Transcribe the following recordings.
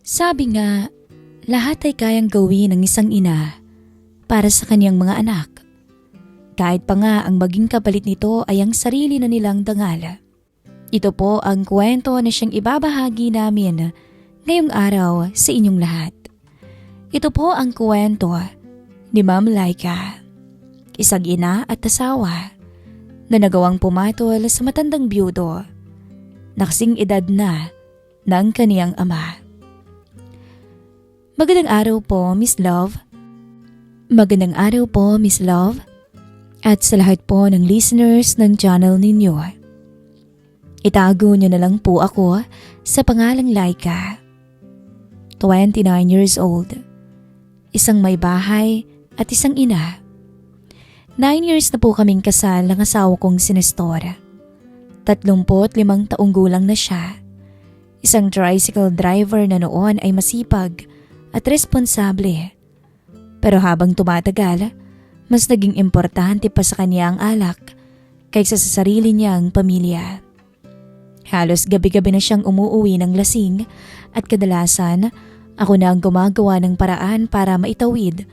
Sabi nga, lahat ay kayang gawin ng isang ina para sa kanyang mga anak. Kahit pa nga ang maging kapalit nito ay ang sarili na nilang dangal. Ito po ang kwento na siyang ibabahagi namin ngayong araw sa inyong lahat. Ito po ang kwento ni Ma'am Laika, isang ina at asawa na nagawang pumatol sa matandang biyudo na kasing edad na ng kaniyang ama. Magandang araw po, Miss Love. Magandang araw po, Miss Love. At sa lahat po ng listeners ng channel ninyo. Itago niyo na lang po ako sa pangalang Laika. 29 years old. Isang may bahay at isang ina. 9 years na po kaming kasal ng asawa kong si Nestor. 35 taong gulang na siya. Isang tricycle driver na noon ay masipag at responsable. Pero habang tumatagal, mas naging importante pa sa kanya ang alak kaysa sa sarili niyang pamilya. Halos gabi-gabi na siyang umuuwi ng lasing at kadalasan ako na ang gumagawa ng paraan para maitawid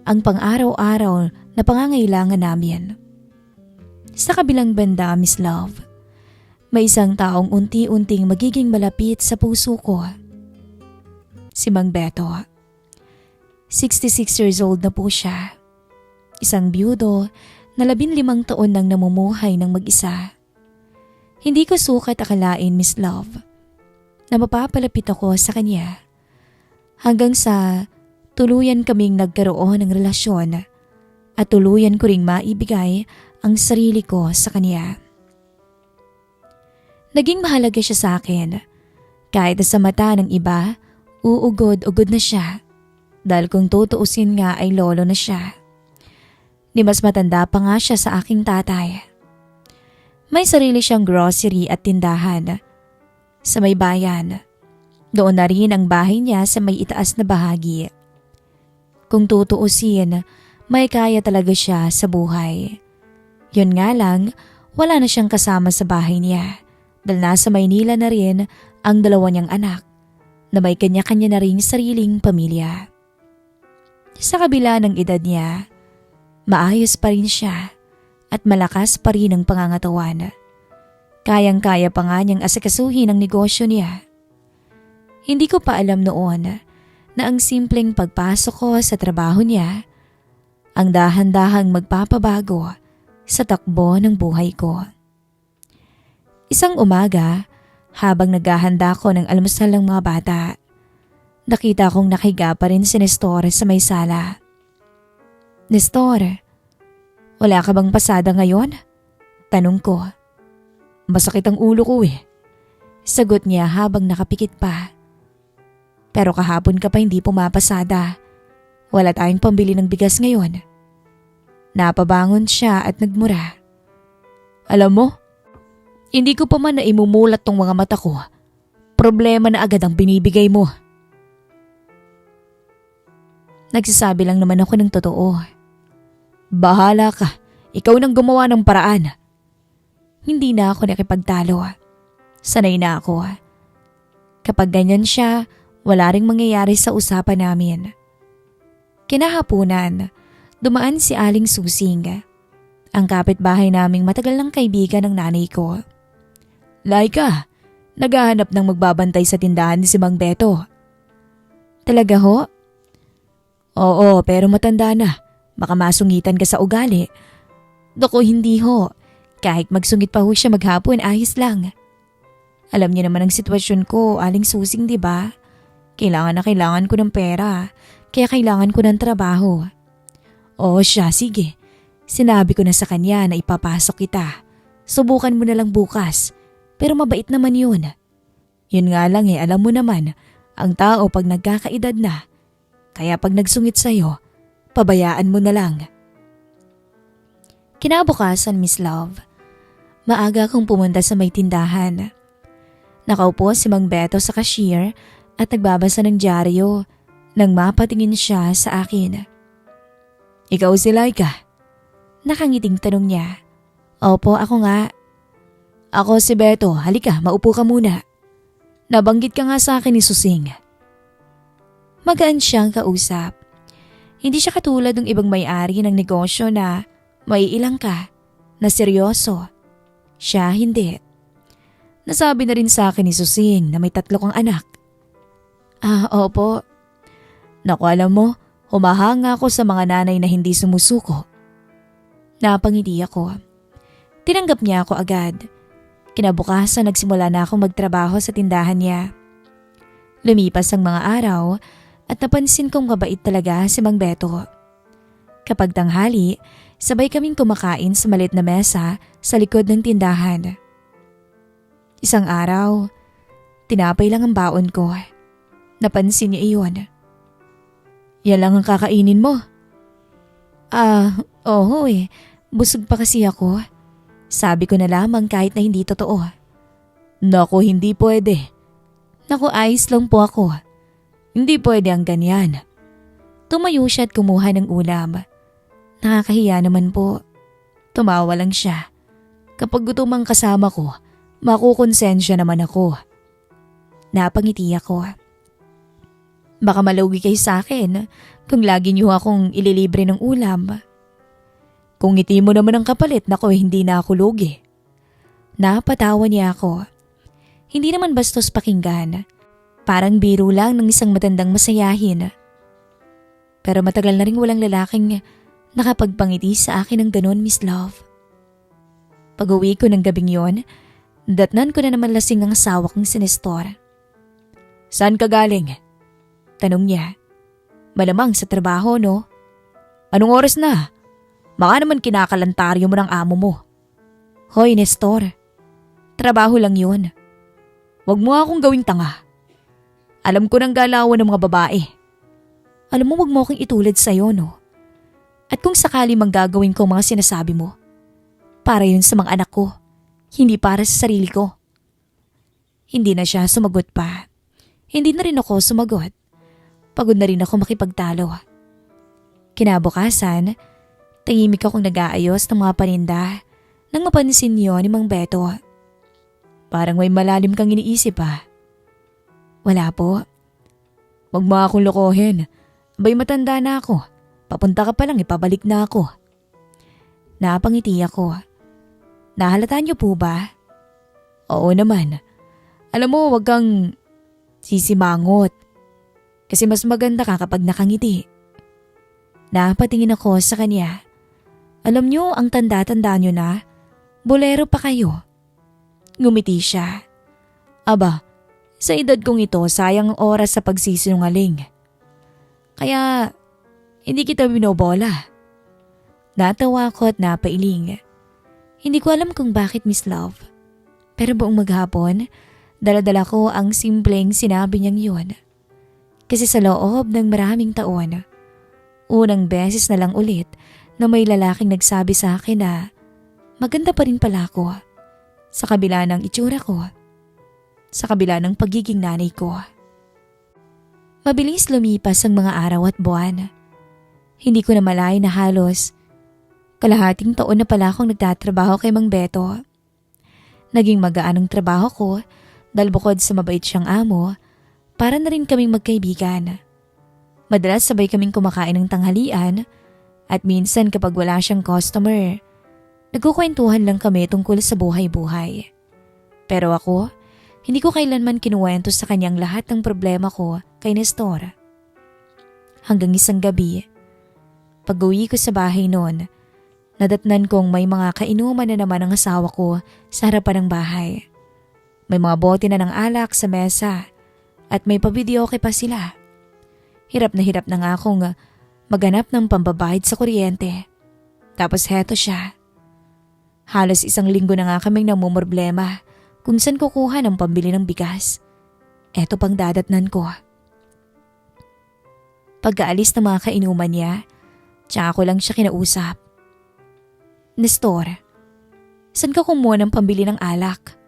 ang pang-araw-araw na pangangailangan namin. Sa kabilang banda, Miss Love, may isang taong unti-unting magiging malapit sa puso ko. Si Mang Beto. 66 years old na po siya. Isang biyudo na 15 taon nang namumuhay ng mag-isa. Hindi ko sukat akalain, Miss Love, na mapapalapit ako sa kanya. Hanggang sa tuluyan kaming nagkaroon ng relasyon at tuluyan ko ring maibigay ang sarili ko sa kanya. Naging mahalaga siya sa akin. Kahit sa mata ng iba, uugod-ugod na siya. Dahil kung tutuusin nga ay lolo na siya. Ni mas matanda pa nga siya sa aking tatay. May sarili siyang grocery at tindahan sa may bayan. Doon na rin ang bahay niya sa may itaas na bahagi. Kung tutuusin, may kaya talaga siya sa buhay. Yun nga lang, wala na siyang kasama sa bahay niya dahil nasa Maynila na rin ang dalawa niyang anak na may kanya-kanya na ring sariling pamilya. Sa kabila ng edad niya, maayos pa rin siya at malakas pa rin ang pangangatawan. Kayang-kaya pa nga niyang asikasuhin ang negosyo niya. Hindi ko pa alam noon na ang simpleng pagpasok ko sa trabaho niya ang dahan-dahang magpapabago sa takbo ng buhay ko. Isang umaga, habang naghahanda ko ng almusal ng mga bata, nakita kong nakahiga pa rin si Nestor sa may sala. Nestor, wala ka bang pasada ngayon? Tanong ko. Masakit ang ulo ko eh. Sagot niya habang nakapikit pa. Pero kahapon ka pa hindi pumapasada. Wala tayong pambili ng bigas ngayon. Napabangon siya at nagmura. Alam mo, hindi ko pa man naimumulat tong mga mata ko. Problema na agad ang binibigay mo. Nagsasabi lang naman ako ng totoo. Bahala ka, ikaw nang gumawa ng paraan. Hindi na ako nakipagtalo. Sanay na ako. Kapag ganyan siya, wala ring mangyayari sa usapan namin. Kinahaponan, dumaan si Aling Susing, ang kapitbahay naming matagal ng kaibigan ng nanay ko. Laika, naghahanap ng magbabantay sa tindahan ni si Mang Beto. Talaga ho? Oo, pero matanda na. Baka masungitan ka sa ugali. Doko hindi ho. Kahit magsungit pa ho siya maghapon, ayos lang. Alam niyo naman ang sitwasyon ko, Aling Susing, di ba? Kailangan na kailangan ko ng pera, kaya kailangan ko ng trabaho. Oo siya, sige. Sinabi ko na sa kanya na ipapasok kita. Subukan mo na lang bukas, pero mabait naman yun. Yun nga lang alam mo naman, ang tao pag nagkakaedad na, kaya pag nagsungit sa'yo, pabayaan mo na lang. Kinabukasan, Miss Love, maaga akong pumunta sa may tindahan. Nakaupo si Mang Beto sa cashier at nagbabasa ng dyaryo nang mapatingin siya sa akin. Ikaw si Laika? Nakangiting tanong niya. Opo, ako nga. Ako si Beto, halika, maupo ka muna. Nabanggit ka nga sa akin ni Susing. Magaan siyang kausap. Hindi siya katulad ng ibang may-ari ng negosyo na may ilang ka, na seryoso. Siya hindi. Nasabi na rin sa akin ni Susing na may 3 kang anak. Opo. Naku, alam mo, humahanga ako sa mga nanay na hindi sumusuko. Napangiti ako. Tinanggap niya ako agad. Kinabukasan nagsimula na akong magtrabaho sa tindahan niya. Lumipas ang mga araw at napansin kong mabait talaga si Mang Beto. Kapag tanghali, sabay kaming kumakain sa maliit na mesa sa likod ng tindahan. Isang araw, tinapay lang ang baon ko. Napansin niya iyon. Yan lang ang kakainin mo? Oo eh. Busog pa kasi ako. Sabi ko na lamang kahit na hindi totoo. Naku, hindi pwede. Naku, ayos lang po ako. Hindi pwede ang ganyan. Tumayo siya at kumuha ng ulam. Nakakahiya naman po. Tumawa lang siya. Kapag gutom ang kasama ko, makukonsensya naman ako. Napangiti ako. Baka malugi kayo sa akin kung lagi niyo akong ililibre ng ulam. Kung ngiti mo naman ang kapalit, nako hindi na ako lugi. Napatawa niya ako. Hindi naman bastos pakinggan. Parang biro lang ng isang matandang masayahin. Pero matagal na rin walang lalaking nakapagpangiti sa akin ng ganon, Miss Love. Pag-uwi ko ng gabing yon, datnan ko na naman lasing ang asawa kong si Nestor. Saan ka galing? Tanong niya. Malamang sa trabaho, no? Anong oras na? Baka naman kinakalantaryo mo ng amo mo. Hoy, Nestor. Trabaho lang yun. Huwag mo akong gawing tanga. Alam ko ng galawan ng mga babae. Alam mo, huwag mo akong itulad sa'yo, no? At kung sakali mang gagawin ko mga sinasabi mo, para yun sa mga anak ko, hindi para sa sarili ko. Hindi na siya sumagot pa. Hindi na rin ako sumagot. Pagod na rin ako makipagtalo. Kinabukasan, tahimik akong nag-aayos ng mga paninda nang mapansin niyo ni Mang Beto. Parang may malalim kang iniisip ah. Wala po. Huwag mo akong lokohin. Abay matanda na ako. Papunta ka pa lang, ipabalik na ako. Napangiti ako. Nahalata niyo po ba? Oo naman. Alam mo, huwag kang sisimangot. Kasi mas maganda ka kapag nakangiti. Napatingin ako sa kanya. Alam niyo, ang tanda-tanda niyo na. Bolero pa kayo. Ngumiti siya. Aba, sa edad kong ito, sayang ang oras sa pagsisinungaling. Kaya, hindi kita binobola. Natawa ko at napailing. Hindi ko alam kung bakit, Miss Love. Pero buong maghapon, dala-dala ko ang simpleng sinabi niyang yun. Kasi sa loob ng maraming taon, unang beses na lang ulit na may lalaking nagsabi sa akin na maganda pa rin pala ako sa kabila ng itsura ko, sa kabila ng pagiging nanay ko. Mabilis lumipas ang mga araw at buwan. Hindi ko na malay na halos kalahating taon na pala akong nagtatrabaho kay Mang Beto. Naging magaan ang trabaho ko dahil bukod sa mabait siyang amo, para na rin kaming magkaibigan. Madalas sabay kaming kumakain ng tanghalian at minsan kapag wala siyang customer, nagkukwentuhan lang kami tungkol sa buhay-buhay. Pero ako, hindi ko kailanman kinuwento sa kanyang lahat ng problema ko kay Nestor. Hanggang isang gabi, pag-uwi ko sa bahay noon, nadatnan kong may mga kainuman na naman ang asawa ko sa harapan ng bahay. May mga bote na ng alak sa mesa at may pa-videoke pa sila. Hirap na nga akong maghanap ng pambabayad sa kuryente. Tapos heto siya. Halos 1 linggo na nga kaming namumroblema kung saan kukuha ng pambili ng bigas. Eto pang dadatnan ko. Pagkaalis ng mga kainuman niya, tsaka ko lang siya kinausap. Nestor, saan ka kumuha ng pambili ng alak?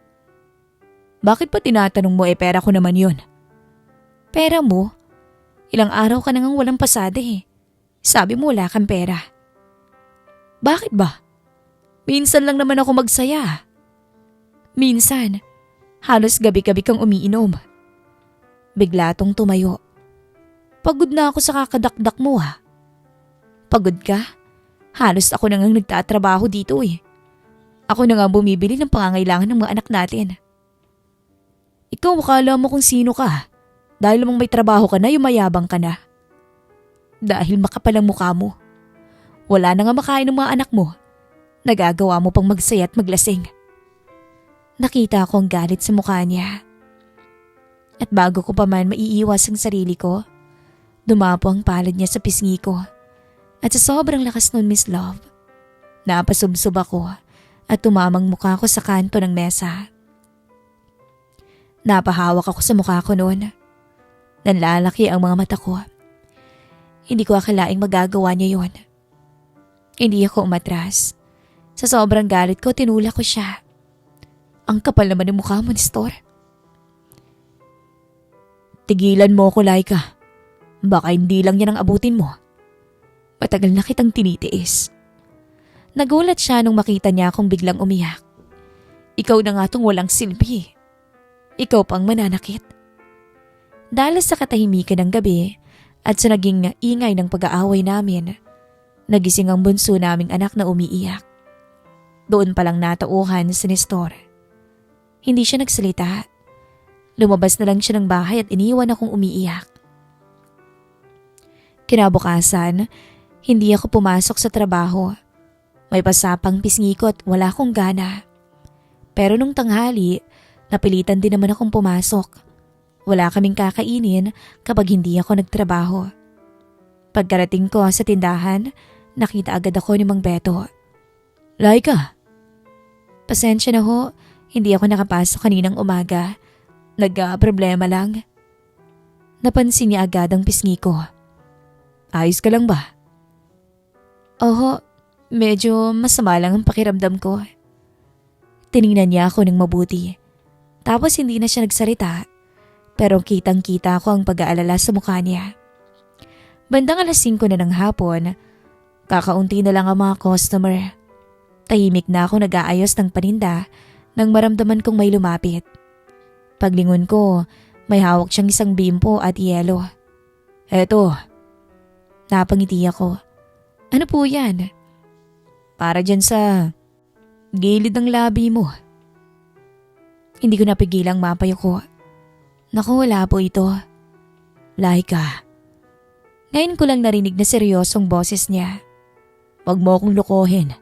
Bakit pa tinatanong mo pera ko naman yun? Pera mo? Ilang araw ka nang walang pasada eh. Sabi mo wala kang pera. Bakit ba? Minsan lang naman ako magsaya. Minsan, halos gabi-gabi kang umiinom. Bigla tong tumayo. Pagod na ako sa kakadakdak mo ha. Pagod ka? Halos ako na nga nagtatrabaho dito eh. Ako na nga bumibili ng pangangailangan ng mga anak natin. Ikaw akala mo kung sino ka. Dahil namang may trabaho ka na, yumayabang ka na. Dahil makapal ang mukha mo. Wala na nga makain ng mga anak mo. Nagagawa mo pang magsaya at maglasing. Nakita ko ang galit sa mukha niya. At bago ko pa man maiiwas ang sarili ko, dumapo ang palad niya sa pisngi ko. At sa sobrang lakas nun, Miss Love, napasubsob ako at tumamang mukha ko sa kanto ng mesa. Napahawak ako sa mukha ko noon. Nanlalaki ang mga mata ko. Hindi ko akalaing magagawa niya yon. Hindi ako umatras. Sa sobrang galit ko, tinulak ko siya. Ang kapal naman ng mukha mo, Nestor. Tigilan mo ako, Laika. Baka hindi lang yan ang abutin mo. Matagal na kitang tinitiis. Nagulat siya nung makita niya akong biglang umiyak. Ikaw na nga tong walang silbi. Ikaw pang mananakit. Dahil sa katahimikan ng gabi at sa naging ingay ng pag-aaway namin, nagising ang bunso naming anak na umiiyak. Doon palang natauhan si Nestor. Hindi siya nagsalita. Lumabas na lang siya ng bahay at iniwan akong umiiyak. Kinabukasan, hindi ako pumasok sa trabaho. May pasapang pisngi ko at wala akong gana. Pero nung tanghali, napilitan din naman akong pumasok. Wala kaming kakainin kapag hindi ako nagtrabaho. Pagkarating ko sa tindahan, nakita agad ako ni Mang Beto. Laika! Pasensya na ho, hindi ako nakapasok kaninang umaga. Nagka-problema lang. Napansin niya agad ang pisngi ko. Ayos ka lang ba? Oho, medyo masama lang ang pakiramdam ko. Tiningnan niya ako ng mabuti. Tapos hindi na siya nagsalita. Pero kitang-kita ko ang pag-aalala sa mukha niya. Bandang 5:00 na ng hapon, kakaunti na lang ang mga customer. Tahimik na ako nag-aayos ng paninda nang maramdaman kong may lumapit. Paglingon ko, may hawak siyang isang bimpo at yelo. Eto. Napangiti ako. Ano po yan? Para dyan sa gilid ng labi mo. Hindi ko napigilang mapayuko. Naku, wala po ito. Laika. Ngayon ko lang narinig na seryosong boses niya. Huwag mo akong lokohin.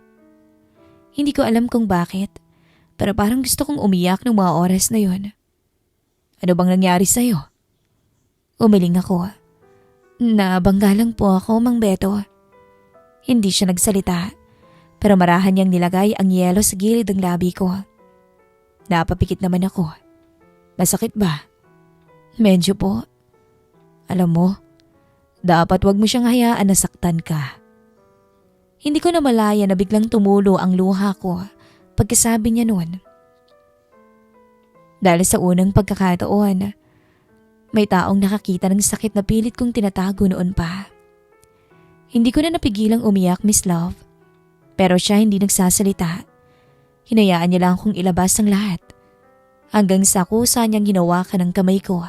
Hindi ko alam kung bakit, pero parang gusto kong umiyak ng mga oras na yon. Ano bang nangyari sa'yo? Umiling ako. Nabangga lang po ako, Mang Beto. Hindi siya nagsalita, pero marahan niyang nilagay ang yelo sa gilid ng labi ko. Napapikit naman ako. Masakit ba? Medyo po. Alam mo, dapat wag mo siyang hayaan na saktan ka. Hindi ko na malaya na biglang tumulo ang luha ko pagkasabi niya noon. Dahil sa unang pagkakataon, may taong nakakita ng sakit na pilit kong tinatago noon pa. Hindi ko na napigilang umiyak, Miss Love. Pero siya hindi nagsasalita. Hinayaan niya lang akong ilabas ang lahat. Hanggang sa kusa niyang hinawakan ng kamay ko.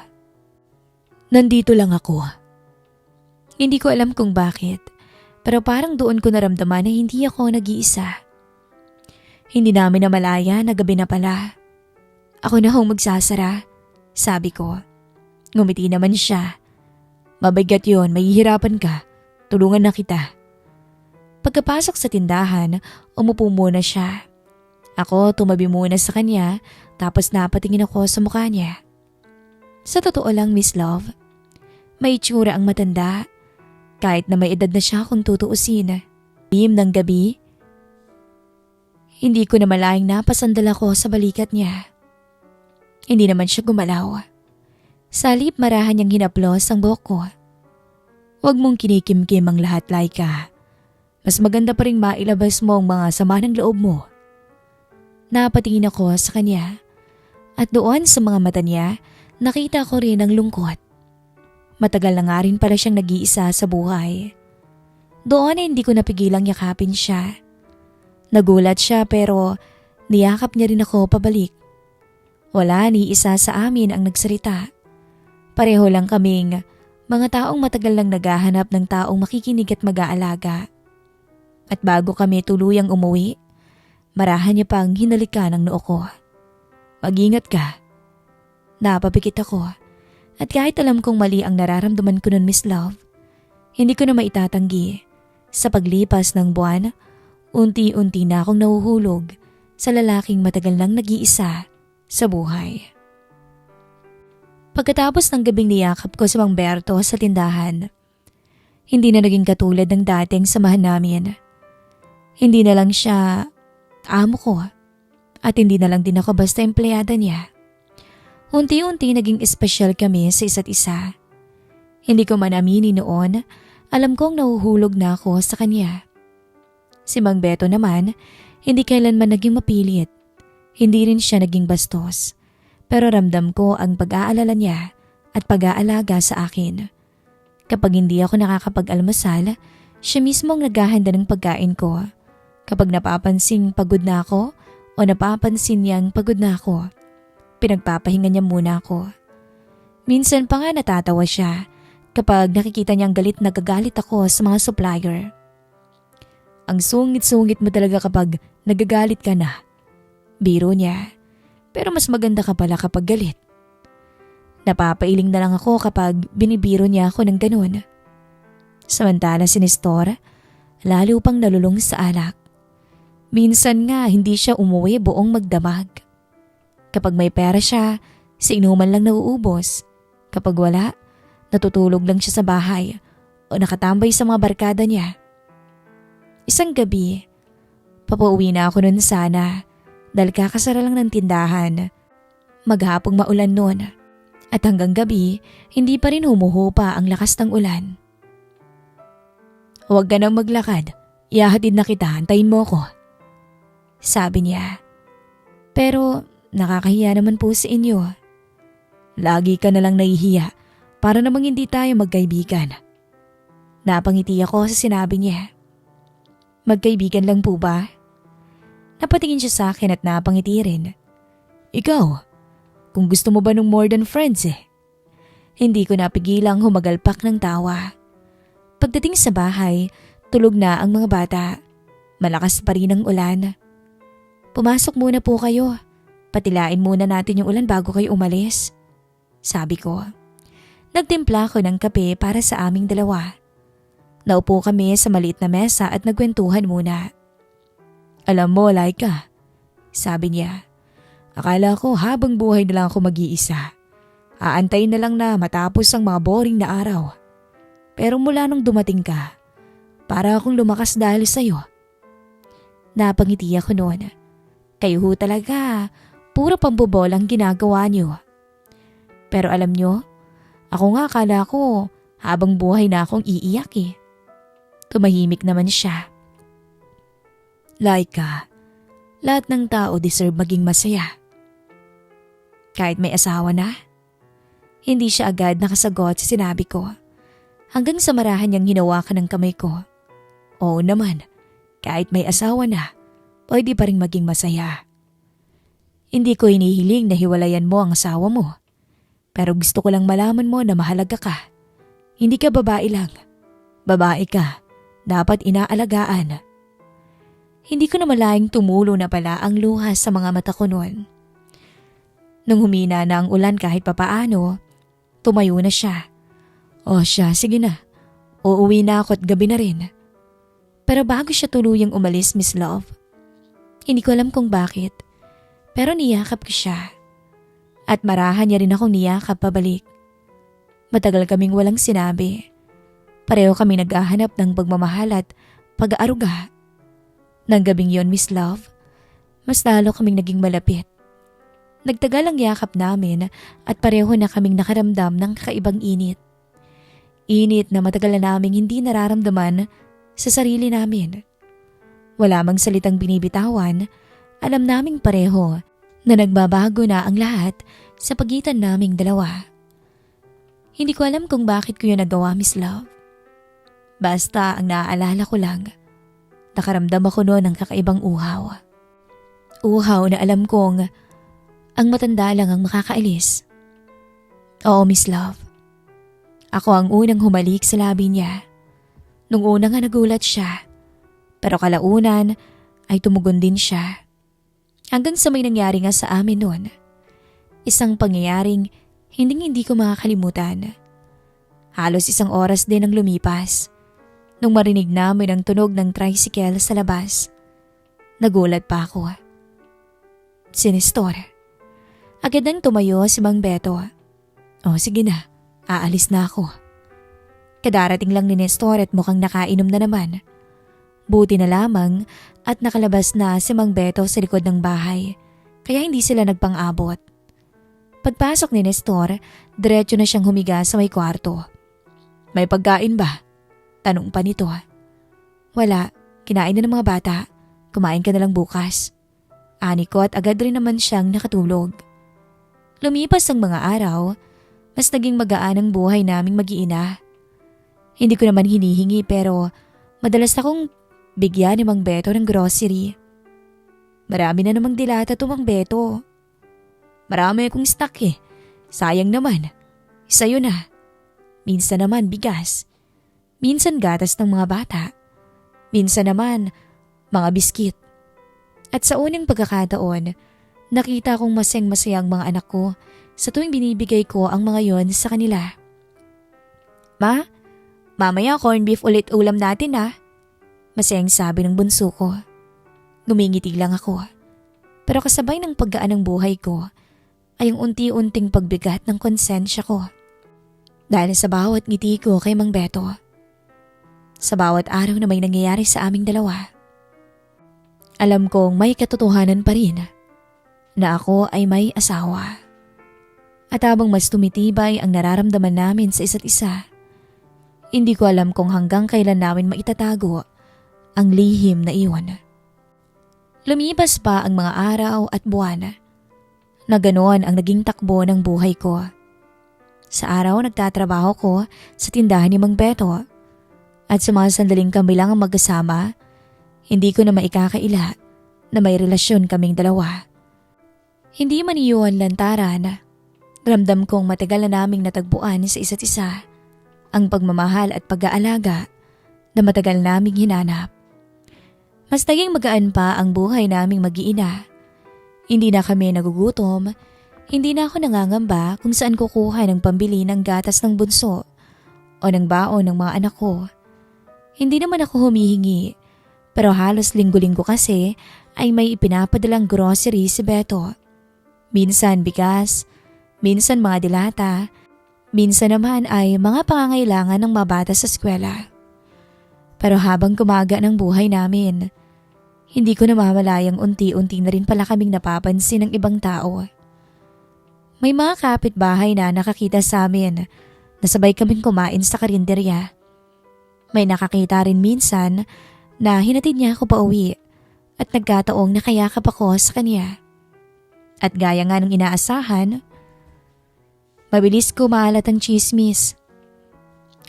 Nandito lang ako. Hindi ko alam kung bakit, pero parang doon ko naramdaman na hindi ako nag-iisa. Hindi namin namalaya na gabi na pala. Ako na hong magsasara, sabi ko. Ngumiti naman siya. Mabigat yon, mahihirapan ka. Tulungan na kita. Pagkapasok sa tindahan, umupo muna siya. Ako tumabi muna sa kanya, tapos napatingin ako sa mukha niya. Sa totoo lang, Miss Love, may itsura ang matanda. Kahit na may edad na siya kung tutuusin. Lim ng gabi, hindi ko na malayang napasandal ako sa balikat niya. Hindi naman siya gumalaw. Sa halip marahan niyang hinaplos ang buhok ko. Huwag mong kinikimkim ang lahat, Laika. Mas maganda pa rin mailabas mo ang mga sama ng loob mo. Napatingin ako sa kanya. At doon sa mga mata niya, nakita ko rin ang lungkot. Matagal na nga rin pala siyang nag-iisa sa buhay. Doon ay hindi ko napigilang yakapin siya. Nagulat siya pero niyakap niya rin ako pabalik. Wala ni isa sa amin ang nagsalita. Pareho lang kaming Mga taong matagal lang naghahanap ng taong makikinig at mag-aalaga. At bago kami tuluyang umuwi, marahan niya pang hinalikan ang noo ko. Mag-ingat ka. Napapikit ako at kahit alam kong mali ang nararamdaman ko nun, Miss Love, hindi ko na maitatanggi. Sa paglipas ng buwan, unti-unti na akong nahuhulog sa lalaking matagal nang nag-iisa sa buhay. Pagkatapos ng gabing niyakap ko si Mang Berto sa tindahan, hindi na naging katulad ng dating samahan namin. Hindi na lang siya amo ko at hindi na lang din ako basta empleyada niya. Unti-unti naging espesyal kami sa isa't isa. Hindi ko man aminin noon, alam kong nahuhulog na ako sa kanya. Si Mang Beto naman, hindi kailanman naging mapilit. Hindi rin siya naging bastos. Pero ramdam ko ang pag-aalala niya at pag-aalaga sa akin. Kapag hindi ako nakakapag-almusal, siya mismo ang naghahanda ng pagkain ko. Kapag napapansing pagod na ako o napapansin niyang pagod na ako, pinagpapahinga niya muna ako. Minsan pa nga natatawa siya kapag nakikita niyang galit na gagalit ako sa mga supplier. Ang sungit-sungit mo talaga kapag nagagalit ka na. Biro niya. Pero mas maganda ka pala kapag galit. Napapailing na lang ako kapag binibiro niya ako ng ganun. Samantala si Nestor, lalo pang nalulung sa alak. Minsan nga hindi siya umuwi buong magdamag. Kapag may pera siya, sa inuman lang nauubos. Kapag wala, natutulog lang siya sa bahay o nakatambay sa mga barkada niya. Isang gabi, papauwi na ako nun sana. Dahil kakasara lang ng tindahan. Maghapong maulan noon at hanggang gabi hindi pa rin humuhupa ang lakas ng ulan. Huwag ka nang maglakad, ihahatid na kita, hantayin mo ko. Sabi niya. Pero nakakahiya naman po sa inyo. Lagi ka na lang nahihiya para namang hindi tayo magkaibigan. Napangiti ako sa sinabi niya. Magkaibigan lang po ba? Napatingin siya sa akin at napangiti rin. Ikaw, kung gusto mo ba ng more than friends eh. Hindi ko napigilang humagalpak ng tawa. Pagdating sa bahay, tulog na ang mga bata. Malakas pa rin ang ulan. Pumasok muna po kayo. Patilain muna natin yung ulan bago kayo umalis. Sabi ko. Nagtimpla ko ng kape para sa aming dalawa. Naupo kami sa maliit na mesa at nagkwentuhan muna. Alam mo, Laika, sabi niya, akala ko habang buhay na lang ako mag-iisa. Aantayin na lang na matapos ang mga boring na araw. Pero mula nung dumating ka, para akong lumakas dahil sa'yo. Napangiti ako noon. Kayo ho talaga, puro pambobol ang ginagawa niyo. Pero alam niyo, ako nga akala ko habang buhay na akong iiyak eh. Tumahimik naman siya. Laika, lahat ng tao deserve maging masaya. Kahit may asawa na? Hindi siya agad nakasagot sa sinabi ko. Hanggang sa marahan niyang hinawakan ng kamay ko. Oo naman, kahit may asawa na, pwede pa rin maging masaya. Hindi ko hinihiling na hiwalayan mo ang asawa mo. Pero gusto ko lang malaman mo na mahalaga ka. Hindi ka babae lang. Babae ka, dapat inaalagaan. Hindi ko na malayang tumulo na pala ang luha sa mga mata ko noon. Nung humina na ang ulan kahit papaano, tumayo na siya. O siya, sige na. Uuwi na ako at gabi na rin. Pero bago siya tuluyang umalis, Miss Love, hindi ko alam kung bakit, pero niyakap ko siya. At marahan niya rin akong niyakap pabalik. Matagal kaming walang sinabi. Pareho kami naghahanap ng pagmamahal at pag-aaruga. Nang gabing yon, Miss Love, mas lalo kaming naging malapit. Nagtagal ang yakap namin at pareho na kaming nakaramdam ng kakaibang init. Init na matagal na naming hindi nararamdaman sa sarili namin. Wala mang salitang binibitawan, alam naming pareho na nagbabago na ang lahat sa pagitan naming dalawa. Hindi ko alam kung bakit ko yun nagawa, Miss Love. Basta ang naaalala ko lang, nakaramdam ako noon ng kakaibang uhaw. Uhaw na alam kong ang matanda lang ang makakaalis. Oo, Miss Love. Ako ang unang humalik sa labi niya. Nung una nga nagulat siya, pero kalaunan ay tumugon din siya. Hanggang sa may nangyari nga sa amin noon. Isang pangyayaring hindi ko makakalimutan. Halos 1 oras din ang lumipas nung marinig namin ang tunog ng tricycle sa labas. Nagulat pa ako. Si Nestor. Agad nang tumayo si Mang Beto. O sige na, aalis na ako. Kadarating lang ni Nestor at mukhang nakainom na naman. Buti na lamang at nakalabas na si Mang Beto sa likod ng bahay, kaya hindi sila nagpang-abot. Pagpasok ni Nestor, diretso na siyang humiga sa may kwarto. May pagkain ba? Tanong pa nito. Wala, kinain na ng mga bata. Kumain ka na lang bukas. Ani ko at agad rin naman siyang nakatulog. Lumipas ang mga araw, mas naging magaan ang buhay naming mag-iina. Hindi ko naman hinihingi pero madalas akong bigyan ni Mang Beto ng grocery. Marami na namang dilata to, Mang Beto. Marami akong stock eh. Sayang naman. Isa yun na. Minsan naman bigas. Minsan gatas ng mga bata. Minsan naman mga biskit. At sa unang pagkakataon, nakita kong masayang-masayang mga anak ko sa tuwing binibigay ko ang mga yon sa kanila. Ma, mamaya corn beef ulit ulam natin ah. Masayang sabi ng bunso ko. Ngumingiti lang ako. Pero kasabay ng paggaan ng buhay ko ay ang unti-unting pagbigat ng konsensya ko. Dahil sa bawat ngiti ko kay Mang Beto. Sa bawat araw na may nangyayari sa aming dalawa. Alam kong may katotohanan pa rin na ako ay may asawa. At habang mas tumitibay ang nararamdaman namin sa isa't isa, hindi ko alam kung hanggang kailan namin maitatago ang lihim na iyon. Lumipas pa ang mga araw at buwan na ganoon ang naging takbo ng buhay ko. Sa araw nagtatrabaho ko sa tindahan ni Mang Beto at sa mga sandaling kami lang ang magkasama, hindi ko na maikakaila na may relasyon kaming dalawa. Hindi man iyon lantaran, ramdam kong matagal na naming natagpuan sa isa't isa ang pagmamahal at pag-aalaga na matagal naming hinanap. Mas naging magaan pa ang buhay naming mag-iina. Hindi na kami nagugutom, hindi na ako nangangamba kung saan kukuha ng pambili ng gatas ng bunso o ng baon ng mga anak ko. Hindi naman ako humihingi, pero halos linggo-linggo kasi ay may ipinapadalang grocery si Beto. Minsan bigas, minsan mga dilata, minsan naman ay mga pangangailangan ng mga bata sa eskwela. Pero habang kumaga ng buhay namin, hindi ko namamalayang unti-unti na rin pala kaming napapansin ng ibang tao. May mga kapitbahay na nakakita sa amin na sabay kaming kumain sa karinderya. May nakakita rin minsan na hinatid niya ako pa uwi at nagkataong nakayakap ako sa kanya. At gaya nga ng inaasahan, mabilis kumalat ang chismis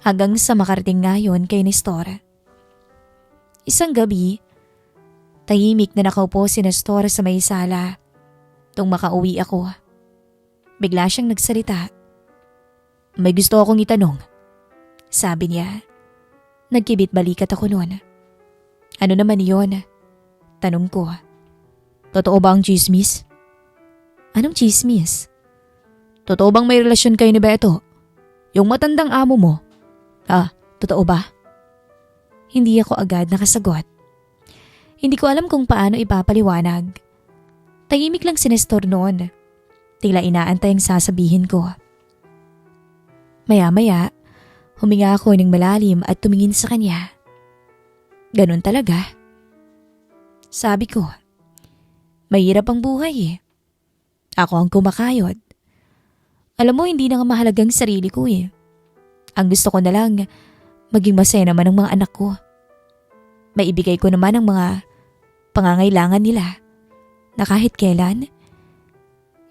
hanggang sa makarating ngayon kay Nestor. Isang gabi, tahimik na nakaupo si Nestor sa may sala tung makauwi ako. Bigla siyang nagsalita. May gusto akong itanong, sabi niya. Nagkibit balikat ako noon. Ano naman iyon? Tanong ko. Totoo ba ang chismis? Anong chismis? Totoo bang may relasyon kayo ni Beto? Yung matandang amo mo? Totoo ba? Hindi ako agad nakasagot. Hindi ko alam kung paano ipapaliwanag. Tahimik lang si Nestor noon. Tila inaantay ang sasabihin ko. Maya-maya, huminga ako ng malalim at tumingin sa kanya. Ganun talaga. Sabi ko, mahirap ang buhay eh. Ako ang kumakayod. Alam mo, hindi na nga mahalagang sarili ko eh. Ang gusto ko na lang, maging masaya naman ang mga anak ko. Maibigay ko naman ang mga pangangailangan nila na kahit kailan,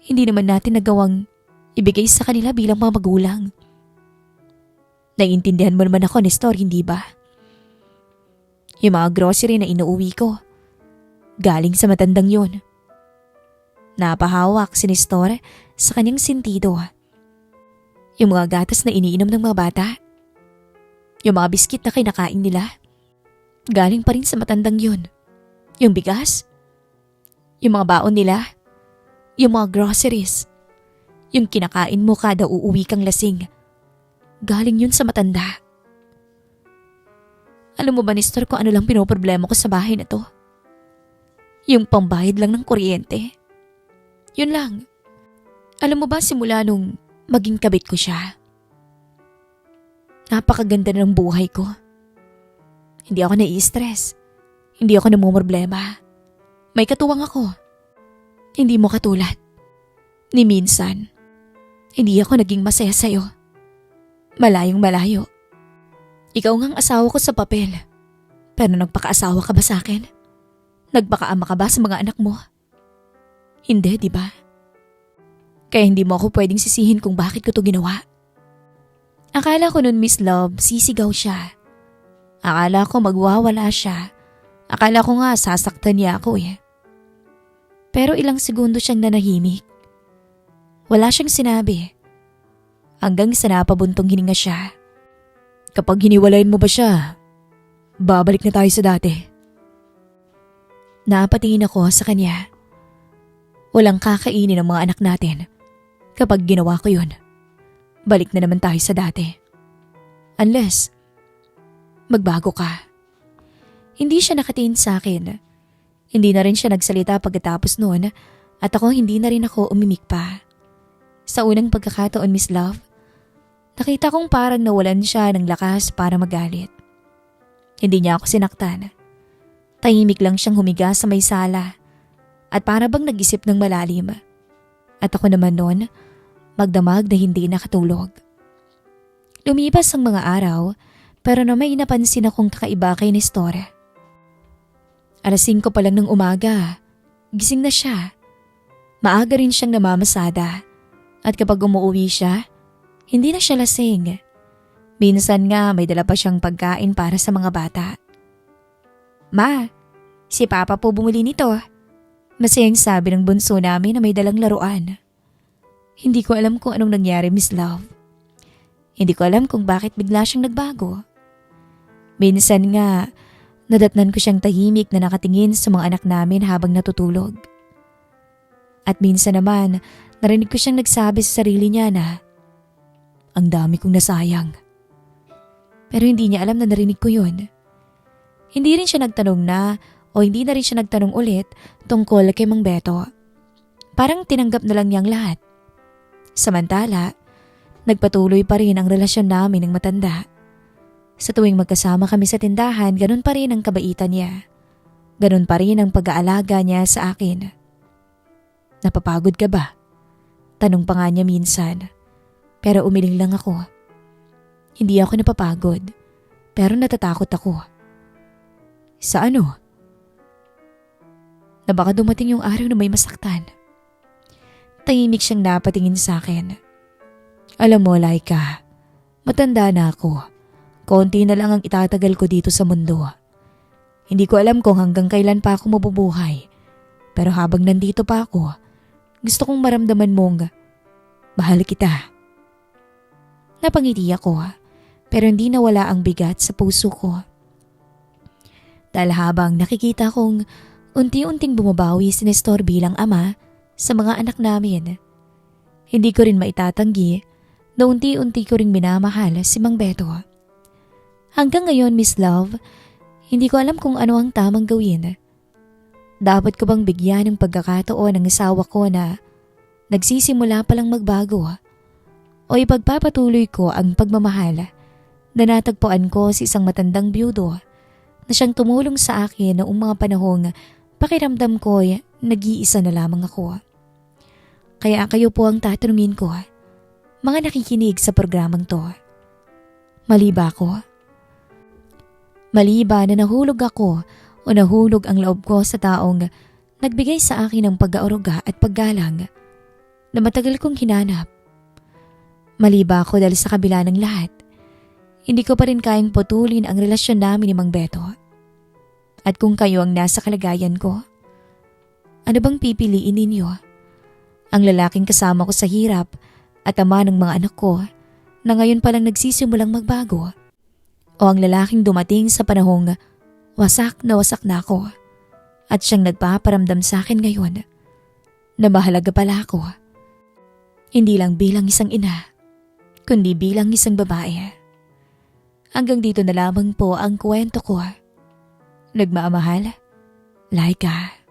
hindi naman natin nagawang ibigay sa kanila bilang mga magulang. Naiintindihan mo naman ako, Nestor, hindi ba? Yung mga grocery na inuuwi ko, galing sa matandang yun. Napahawak si Nestor sa kanyang sentido. Yung mga gatas na iniinom ng mga bata. Yung mga biskit na kinakain nila. Galing pa rin sa matandang yun. Yung bigas. Yung mga baon nila. Yung mga groceries. Yung kinakain mo kada uuwi kang lasing. Galing yun sa matanda. Alam mo ba, Nestor, kung ano lang pinoproblema ko sa bahay na to? Yung pambayad lang ng kuryente. Yun lang. Alam mo ba, simula nung maging kabit ko siya, napakaganda na ng buhay ko. Hindi ako nai-stress. Hindi ako namumroblema. May katuwang ako. Hindi mo katulad. Ni minsan, hindi ako naging masaya sa'yo. Malayong malayo. Ikaw ngang asawa ko sa papel. Pero nagpaka-asawa ka ba sa akin? Nagpaka-ama ka ba sa mga anak mo? Hindi, di ba? Kaya hindi mo ako pwedeng sisihin kung bakit ko to ginawa. Akala ko nun, Miss Love, sisigaw siya. Akala ko magwawala siya. Akala ko nga sasaktan niya ako eh. Pero ilang segundo siyang nanahimik. Wala siyang sinabi. Hanggang sa napabuntong hininga siya. Kapag hiniwalayin mo ba siya, babalik na tayo sa dati. Napatingin ako sa kanya. Walang kakainin ng mga anak natin. Kapag ginawa ko yun, balik na naman tayo sa dati. Unless, magbago ka. Hindi siya nakatingin sa akin. Hindi na rin siya nagsalita pagkatapos noon at ako hindi na rin ako umimik pa. Sa unang pagkakataon, Miss Love, nakita kong parang nawalan siya ng lakas para magalit. Hindi niya ako sinaktan. Tahimik lang siyang humiga sa may sala at para bang nag-isip ng malalim. At ako naman noon, magdamag na hindi nakatulog. Lumipas ang mga araw pero na may napansin akong kakaiba kay Nestor. 5:00 pa lang ng umaga, gising na siya. Maaga rin siyang namamasada at kapag umuwi siya, hindi na siya lasing. Minsan nga may dala pa siyang pagkain para sa mga bata. Ma, si Papa po bumili nito. Masayang sabi ng bunso namin na may dalang laruan. Hindi ko alam kung anong nangyari, Miss Love. Hindi ko alam kung bakit bigla siyang nagbago. Minsan nga, nadatnan ko siyang tahimik na nakatingin sa mga anak namin habang natutulog. At minsan naman, narinig ko siyang nagsabi sa sarili niya na, ang dami kong nasayang. Pero hindi niya alam na narinig ko yun. Hindi rin siya nagtanong na o hindi na rin siya nagtanong ulit tungkol kay Mang Beto. Parang tinanggap na lang niyang lahat. Samantala, nagpatuloy pa rin ang relasyon namin ng matanda. Sa tuwing magkasama kami sa tindahan, ganun pa rin ang kabaitan niya. Ganun pa rin ang pag-aalaga niya sa akin. Napapagod ka ba? Tanong pa nga niya minsan. Pero umiling lang ako. Hindi ako napapagod, pero natatakot ako. Sa ano? Na baka dumating yung araw na may masaktan. Tahimik siyang napatingin sa akin. Alam mo, Laika, matanda na ako. Konti na lang ang itatagal ko dito sa mundo. Hindi ko alam kung hanggang kailan pa ako mabubuhay. Pero habang nandito pa ako, gusto kong maramdaman mong mahal kita. Napangiti ako, pero hindi nawala ang bigat sa puso ko. Dahil habang nakikita kong unti-unting bumabawi si Nestor bilang ama sa mga anak namin, hindi ko rin maitatanggi na unti-unti ko ring minamahal si Mang Beto. Hanggang ngayon, Miss Love, hindi ko alam kung ano ang tamang gawin. Dapat ko bang bigyan ng pagkakataon ng asawa ko na nagsisimula palang magbago? O ipagpapatuloy ko ang pagmamahal na natagpuan ko sa isang matandang biyudo na siyang tumulong sa akin noong mga panahong pakiramdam ko nag-iisa na lamang ako. Kaya kayo po ang tatanungin ko, mga nakikinig sa programang to. Mali ba ako? Mali ba na nahulog ako o nahulog ang loob ko sa taong nagbigay sa akin ng pag-aaruga at paggalang na matagal kong hinanap? Mali ba ako dahil sa kabila ng lahat, hindi ko pa rin kayang putulin ang relasyon namin ni Mang Beto? At kung kayo ang nasa kalagayan ko, ano bang pipiliin ninyo? Ang lalaking kasama ko sa hirap at ama ng mga anak ko na ngayon palang nagsisimulang magbago. O ang lalaking dumating sa panahong wasak na ako at siyang nagpaparamdam sa akin ngayon na mahalaga pala ako. Hindi lang bilang isang ina, kundi bilang isang babae. Hanggang dito na lamang po ang kwento ko. Nagmamahal, Laika.